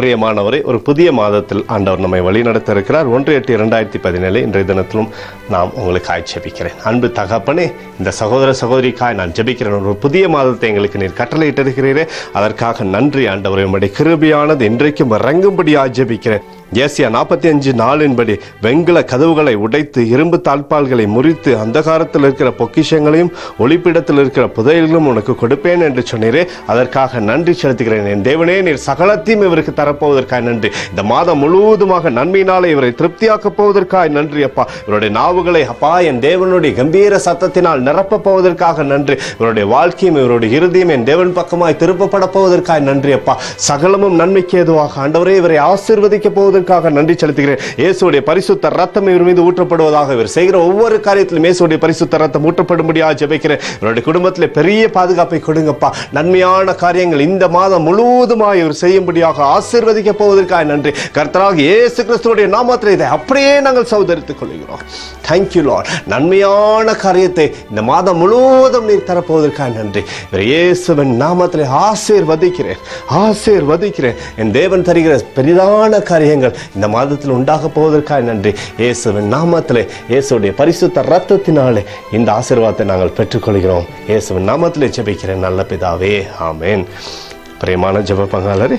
பிரியமானவரை, ஒரு புதிய மாதத்தில் ஆண்டவர் நம்மை வழிநடத்த இருக்கிறார். 1/8/2017 இன்றைய தினத்திலும் நாம் உங்களுக்காய் ஜெபிக்கிறேன். அன்பு தகப்பனே, இந்த சகோதர சகோதரிக்காய் நான் ஜெபிக்கிறேன். ஒரு புதிய மாதத்தை எங்களுக்கு நீர் கட்டளையிட்டிருக்கிறீரே, அதற்காக நன்றி ஆண்டவரே. உம்முடைய கிருபையானது இன்றைக்கும் இறங்கும்படியாக ஜெபிக்கிறேன். ஏசியா 45:4 வெண்கல கதவுகளை உடைத்து இரும்பு தாழ்பால்களை முறித்து அந்தகாரத்தில் இருக்கிற பொக்கிஷங்களையும் ஒளிப்பிடத்தில் இருக்கிற புதையல்களும் உனக்கு கொடுப்பேன் என்று சொன்னீரே, அதற்காக நன்றி செலுத்துகிறேன். என் தேவனே, நீர் சகலத்தையும் இவருக்கு தரப்போவதற்காக நன்றி. இந்த மாதம் முழுவதுமாக நன்மையினாலே இவரை திருப்தியாக்கப் போவதற்காக நன்றி அப்பா. இவருடைய நாவுகளை அப்பா என் தேவனுடைய கம்பீர சத்தத்தினால் நிரப்ப போவதற்காக நன்றி. இவருடைய வாழ்க்கையும் இவருடைய இறுதியும் என் தேவன் பக்கமாய் திருப்பப்பட போவதற்காக நன்றி அப்பா. சகலமும் நன்மைக்கு ஏதுவாக ஆண்டவரே இவரை ஆசீர்வதிக்க போவதற்காக நன்றி செலுத்துகிறேன். இயேசுவுடைய பரிசுத்த ரத்தம் இவர் மீது ஊற்றப்படுவதாக, இவர் செய்கிற ஒவ்வொரு காரியத்திலும் இயேசுவுடைய பரிசுத்த ரத்தம் ஊற்றப்படும்படியாக ஜெபிக்கிறேன். இவருடைய குடும்பத்தில் பெரிய பாதுகாப்பை கொடுங்கப்பா. நன்மையான காரியங்கள் இந்த மாதம் முழுவதுமாக இவர் செய்யும்படியாக ஆசீர்வதிக்க போவதற்காக நன்றி. கர்த்தராகிய இயேசு கிறிஸ்துவுடைய நாமத்தில் இதை அப்படியே நாங்கள் சௌதரித்துக் கொள்கிறோம். Thank you Lord. நன்மையான காரியத்தை இந்த மாதம் முழுவதும் நீர் தரப்போவதற்காக நன்றி. இயேசுவின் நாமத்தில் ஆசீர்வதிக்கிறேன். என் தேவன் தருகிற பெரிதான காரியங்கள் இந்த மாதத்தில் உண்டாக போவதற்காக நன்றி. இயேசுவின் நாமத்திலே, இயேசுடைய பரிசுத்த ரத்தத்தினாலே இந்த ஆசீர்வாதத்தை நாங்கள் பெற்றுக்கொள்கிறோம். இயேசுவின் நாமத்திலே ஜெபிக்கிறேன் நல்ல பிதாவே, ஆமென். பிரியமான ஜெப பங்காளரே,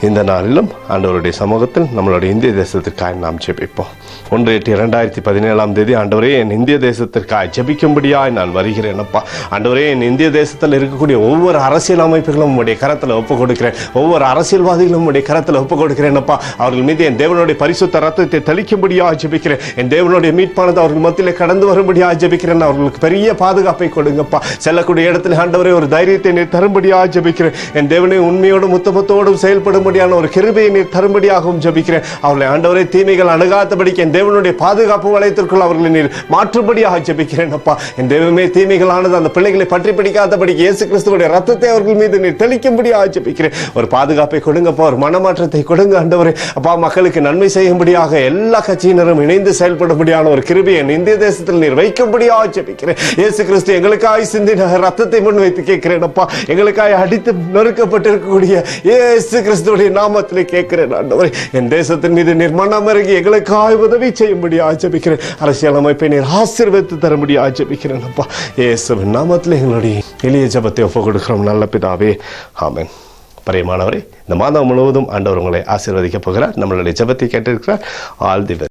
இந்த நாளிலும் ஆண்டவருடைய சமூகத்தில் நம்மளுடைய இந்திய தேசத்திற்காக நாம் ஜெபிப்போம். 1/8/2017 ஆண்டவரே, என் இந்திய தேசத்திற்காக ஜெபிக்கும்படியாய் நான் வருகிறேன் அப்பா. ஆண்டவரே, என் இந்திய தேசத்தில் இருக்கக்கூடிய ஒவ்வொரு அரசியல் அமைப்புகளும் உங்களுடைய கரத்தில் ஒப்புக் கொடுக்கிறேன். ஒவ்வொரு அரசியல்வாதிகளும் உங்களுடைய கரத்தில் ஒப்புக் கொடுக்கிறேன் அப்பா. அவர்கள் மீது என் தேவனுடைய பரிசுத்த ரத்தத்தை தெளிக்கும்படியாக ஜெபிக்கிறேன். என் தேவனுடைய மீட்பானது அவர்கள் மத்தியிலே கடந்து வரும்படியாக ஜெபிக்கிறேன். அவர்களுக்கு பெரிய பாதுகாப்பை கொடுங்கப்பா. செல்லக்கூடிய இடத்துல ஆண்டவரே ஒரு தைரியத்தை நீர் தரும்படியாக ஜெபிக்கிறேன். என் தேவனை உண்மையோடும் உத்தமத்தோடும் செயல்படும் ஒரு கிருபையை நீர் தரும்படியாகவும் ஜெபிக்கிறேன். அவர்களை ஆண்டவரே தீமைகள் அணுகாதபடிக்கு என் தேவனுடைய பாதுகாப்பு வளையத்திற்குள் அவர்களை நீர் மாற்றும்படியாக ஜெபிக்கிறேன் அப்பா. என் தேவமே, தீமைகளானது அந்த பிள்ளைகளை பற்றி பிடிக்காதபடிக்கு இயேசு கிறிஸ்துவுடைய ரத்தத்தை அவர்கள் மீது நீர் தெளிக்கும்படியாக ஜெபிக்கிறேன். ஒரு பாதுகாப்பை கொடுங்கப்பா, ஒரு மனமாற்றத்தை கொடுங்க ஆண்டவரே அப்பா. மக்களுக்கு நன்மை செய்யும்படியாக எல்லா கட்சியினரும் இணைந்து செயல்படும்படியான ஒரு கிருபையை என் இந்திய தேசத்தில் நீர் வைக்கும்படியாக ஜெபிக்கிறேன். இயேசு கிறிஸ்து எங்களுக்காய் சிந்தின ரத்தத்தை முன்வைத்து கேட்கிறேன் அப்பா. எங்களுக்காய் அடித்து நொறுக்கப்பட்டிருக்கக்கூடிய இயேசு கிறிஸ்துவுடைய நாமத்திலே கேட்கிறேன் ஆண்டவரே. என் தேசத்தின் மீது நீர் மனமிறங்கி எங்களுக்காய் உதவி செய்யும்படி ஆஜபிக்கிறேன். அரசியல் அமைப்பை நீர் ஆசீர்வதித்து தரும்படி ஆஜபிக்கிறேன் அப்பா. இயேசுவின் நாமத்திலே எங்களுடைய எளிய ஜெபத்தை ஒப்புக் கொடுக்கிறோம் நல்ல பிதாவே, ஆமென். பிரியமானவரே, இந்த மாதம் முழுவதும் ஆண்டவர் உங்களை ஆசீர்வதிக்க போகிறார். நம்மளுடைய ஜெபத்தை கேட்டிருக்கிறார். All the best.